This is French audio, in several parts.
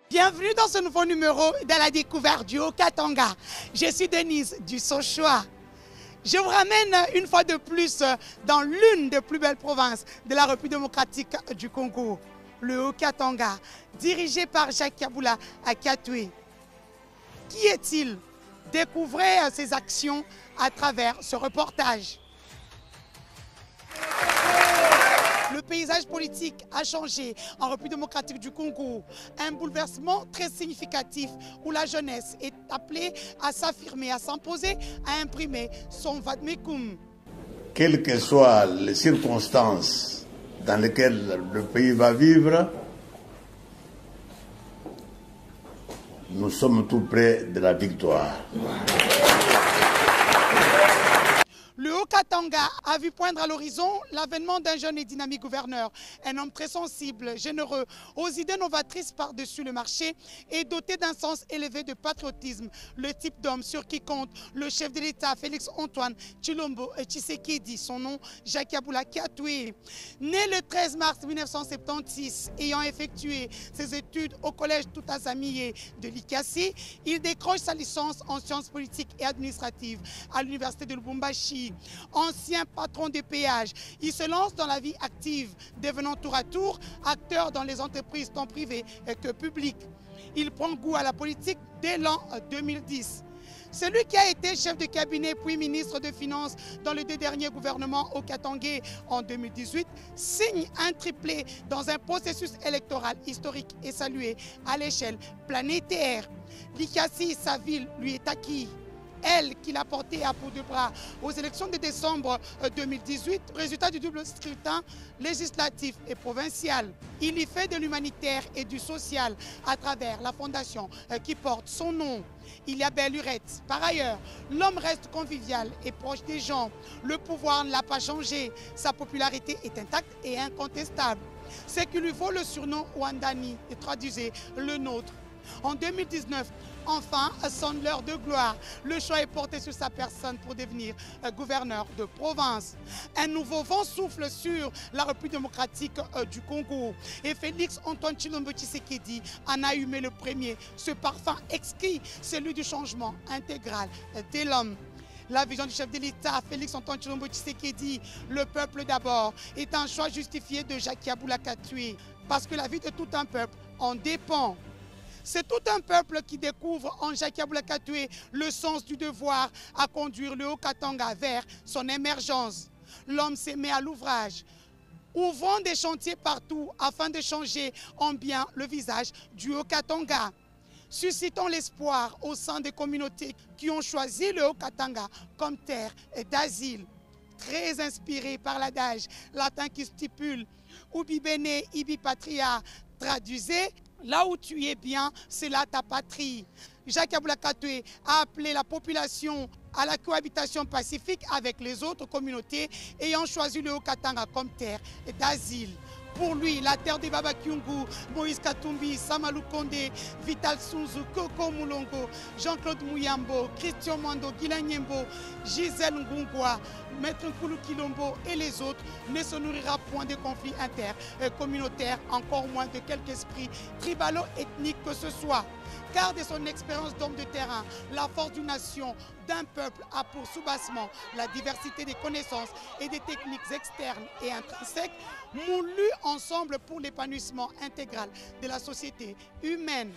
Bienvenue dans ce nouveau numéro de la découverte du Haut-Katanga. Je suis Denise du Sochoa. Je vous ramène une fois de plus dans l'une des plus belles provinces de la République démocratique du Congo, le Haut-Katanga, dirigé par Jacques Kabula à Katoué. Qui est-il? Découvrez ses actions à travers ce reportage. Le paysage politique a changé en République démocratique du Congo. Un bouleversement très significatif où la jeunesse est appelée à s'affirmer, à s'imposer, à imprimer son vademecum. Quelles que soient les circonstances dans lesquelles le pays va vivre, nous sommes tout près de la victoire. Le Haut-Katanga a vu poindre à l'horizon l'avènement d'un jeune et dynamique gouverneur, un homme très sensible, généreux, aux idées novatrices par-dessus le marché et doté d'un sens élevé de patriotisme, le type d'homme sur qui compte le chef de l'État Félix-Antoine Tshilombo Tshisekedi, son nom Jacques Kabula Katoué. Né le 13 mars 1976, ayant effectué ses études au collège Toutazamié de Likasi, il décroche sa licence en sciences politiques et administratives à l'université de Lubumbashi. Ancien patron des péages, il se lance dans la vie active, devenant tour à tour acteur dans les entreprises tant privées que publiques. Il prend goût à la politique dès l'an 2010. Celui qui a été chef de cabinet puis ministre de Finances dans les deux derniers gouvernements au Katangais en 2018 signe un triplé dans un processus électoral historique et salué à l'échelle planétaire. Likasi, sa ville, lui est acquis. Elle qui l'a porté à bout de bras aux élections de décembre 2018, résultat du double scrutin législatif et provincial. Il y fait de l'humanitaire et du social à travers la fondation qui porte son nom. Il y a belle lurette. Par ailleurs, l'homme reste convivial et proche des gens. Le pouvoir ne l'a pas changé. Sa popularité est intacte et incontestable. C'est qui lui vaut le surnom Wandani et traduisez le nôtre. En 2019, enfin, sonne l'heure de gloire. Le choix est porté sur sa personne pour devenir gouverneur de province. Un nouveau vent souffle sur la République démocratique du Congo. Et Félix-Antoine Tshilombo Tshisekedi en a humé le premier. Ce parfum exquis, celui du changement intégral de l'homme. La vision du chef de l'État, Félix-Antoine Tshilombo Tshisekedi, le peuple d'abord, est un choix justifié de Jacques Kabula Katoué. Parce que la vie de tout un peuple en dépend. C'est tout un peuple qui découvre en Jacques Kabula Katoué le sens du devoir à conduire le Haut-Katanga vers son émergence. L'homme s'est mis à l'ouvrage. Ouvrons des chantiers partout afin de changer en bien le visage du Haut-Katanga. Suscitons l'espoir au sein des communautés qui ont choisi le Haut-Katanga comme terre d'asile. Très inspiré par l'adage latin qui stipule « Ubi bene, ibi patria », traduisez « Là où tu es bien, c'est là ta patrie ». Jacques Kabula Katoué a appelé la population à la cohabitation pacifique avec les autres communautés ayant choisi le Haut-Katanga comme terre d'asile. Pour lui, la terre de Baba Kyungu, Moïse Katumbi, Samalou Kondé, Vital Sunzu, Koko Moulongo, Jean-Claude Mouyambo, Christian Mando, Guilain Nyembo, Gisèle Ngungwa, Maître Nkulu Kilombo et les autres ne se nourrira point de conflits intercommunautaires, encore moins de quelque esprit tribalo-ethnique que ce soit. Car de son expérience d'homme de terrain, la force d'une nation, d'un peuple a pour soubassement la diversité des connaissances et des techniques externes et intrinsèques, moulues ensemble pour l'épanouissement intégral de la société humaine.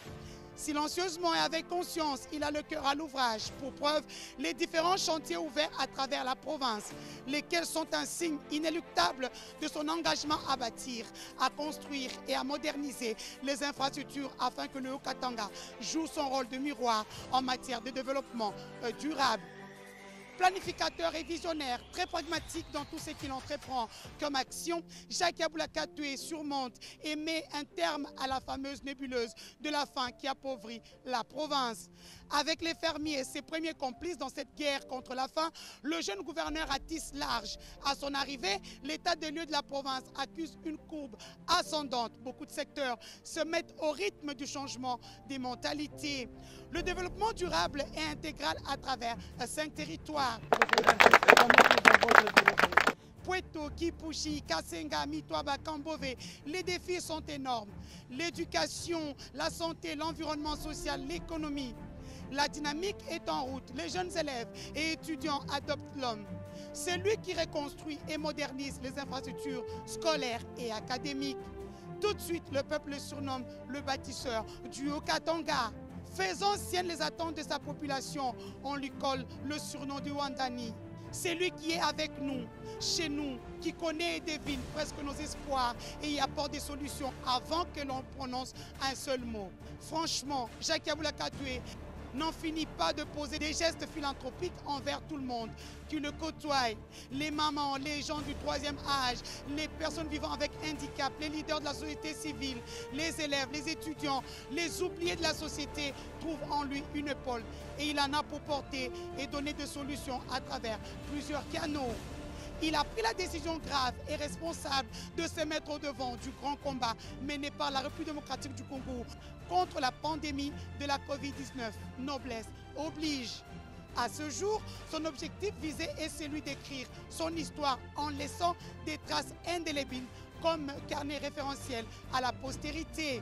Silencieusement et avec conscience, il a le cœur à l'ouvrage. Pour preuve, les différents chantiers ouverts à travers la province, lesquels sont un signe inéluctable de son engagement à bâtir, à construire et à moderniser les infrastructures afin que le Haut-Katanga joue son rôle de miroir en matière de développement durable. Planificateur et visionnaire, très pragmatique dans tout ce qu'il entreprend comme action, Jacques Kabula Katoué surmonte et met un terme à la fameuse nébuleuse de la faim qui appauvrit la province. Avec les fermiers, ses premiers complices dans cette guerre contre la faim, le jeune gouverneur attisse large. À son arrivée, l'état des lieux de la province accuse une courbe ascendante. Beaucoup de secteurs se mettent au rythme du changement des mentalités. Le développement durable est intégral à travers 5 territoires. Pweto, Kipushi, Kasenga, Mitwaba, Kambove, les défis sont énormes. L'éducation, la santé, l'environnement social, l'économie. La dynamique est en route. Les jeunes élèves et étudiants adoptent l'homme. C'est lui qui reconstruit et modernise les infrastructures scolaires et académiques. Tout de suite, le peuple le surnomme le bâtisseur du Haut-Katanga. Faisant siennes les attentes de sa population, on lui colle le surnom du Wandani. C'est lui qui est avec nous, chez nous, qui connaît et devine presque nos espoirs et y apporte des solutions avant que l'on prononce un seul mot. Franchement, Jacques Yabula Katoué n'en finit pas de poser des gestes philanthropiques envers tout le monde qui le côtoie. Les mamans, les gens du troisième âge, les personnes vivant avec handicap, les leaders de la société civile, les élèves, les étudiants, les oubliés de la société trouvent en lui une épaule. Et il en a pour porter et donner des solutions à travers plusieurs canaux. Il a pris la décision grave et responsable de se mettre au devant du grand combat mené par la République démocratique du Congo contre la pandémie de la Covid-19. Noblesse oblige. À ce jour, son objectif visé est celui d'écrire son histoire en laissant des traces indélébiles comme carnet référentiel à la postérité.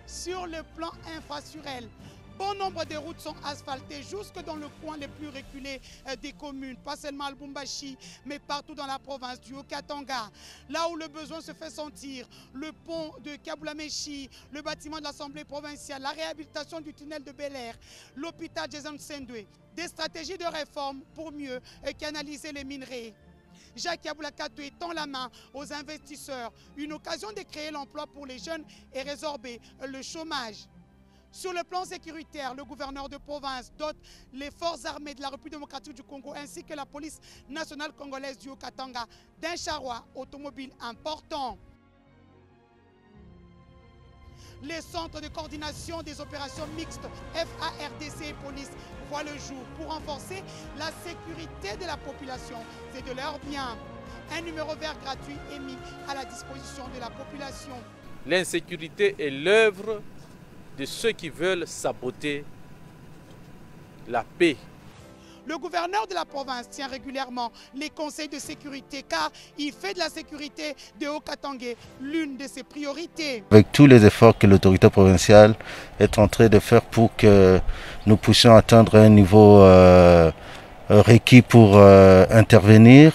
Sur le plan infrastructurel, bon nombre de routes sont asphaltées jusque dans le coin les plus reculés des communes, pas seulement à Lubumbashi, mais partout dans la province du Haut-Katanga. Là où le besoin se fait sentir, le pont de Kabulameshi, le bâtiment de l'Assemblée provinciale, la réhabilitation du tunnel de Bel-Air, l'hôpital Jason Sendwe, des stratégies de réforme pour mieux canaliser les minerais. Jacques Yabula Katoué tend la main aux investisseurs, une occasion de créer l'emploi pour les jeunes et résorber le chômage. Sur le plan sécuritaire, le gouverneur de province dote les forces armées de la République démocratique du Congo ainsi que la police nationale congolaise du Haut-Katanga d'un charroi automobile important. Les centres de coordination des opérations mixtes FARDC et police voient le jour pour renforcer la sécurité de la population et de leurs biens. Un numéro vert gratuit est mis à la disposition de la population. L'insécurité est l'œuvre de ceux qui veulent saboter la paix. Le gouverneur de la province tient régulièrement les conseils de sécurité car il fait de la sécurité de Haut-Katanga l'une de ses priorités. Avec tous les efforts que l'autorité provinciale est en train de faire pour que nous puissions atteindre un niveau requis pour intervenir.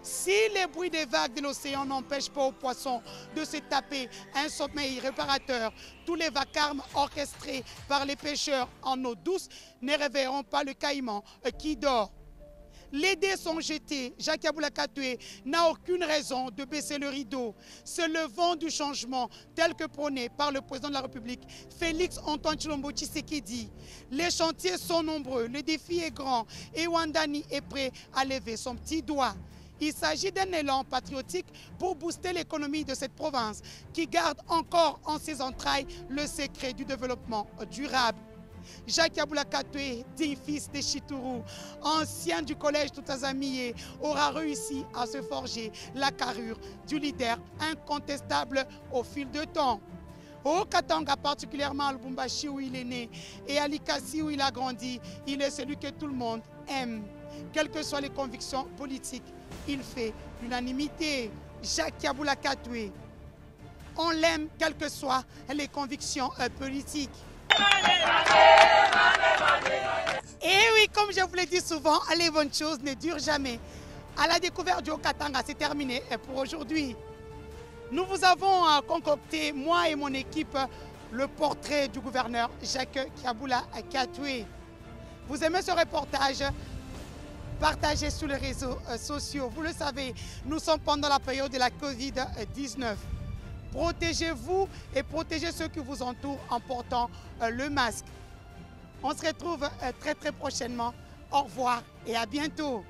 Si les bruits des vagues de l'océan n'empêchent pas aux poissons de se taper un sommeil réparateur, tous les vacarmes orchestrés par les pêcheurs en eau douce ne réveilleront pas le caïman qui dort. Les dés sont jetés. Jacques Yabula Katoué n'a aucune raison de baisser le rideau. C'est le vent du changement tel que prôné par le président de la République, Félix Antoine Tshilombo Tshisekedi. Les chantiers sont nombreux, le défi est grand et Wandani est prêt à lever son petit doigt. Il s'agit d'un élan patriotique pour booster l'économie de cette province qui garde encore en ses entrailles le secret du développement durable. Jacques Yabula Katoué, digne fils de Chitourou, ancien du collège Toutazamié, aura réussi à se forger la carrure du leader incontestable au fil de temps. Au Katanga, particulièrement à Lubumbashi où il est né et à Likasi où il a grandi, il est celui que tout le monde aime. Quelles que soient les convictions politiques, il fait l'unanimité. Jacques Yabula Katoué, on l'aime quelles que soient les convictions politiques. Et oui, comme je vous l'ai dit souvent, les bonnes choses ne durent jamais. À la découverte du Haut-Katanga, c'est terminé pour aujourd'hui. Nous vous avons concocté, moi et mon équipe, le portrait du gouverneur Jacques Yabula Katoué. Vous aimez ce reportage? Partagez sur les réseaux sociaux. Vous le savez, nous sommes pendant la période de la Covid-19. Protégez-vous et protégez ceux qui vous entourent en portant le masque. On se retrouve très prochainement. Au revoir et à bientôt.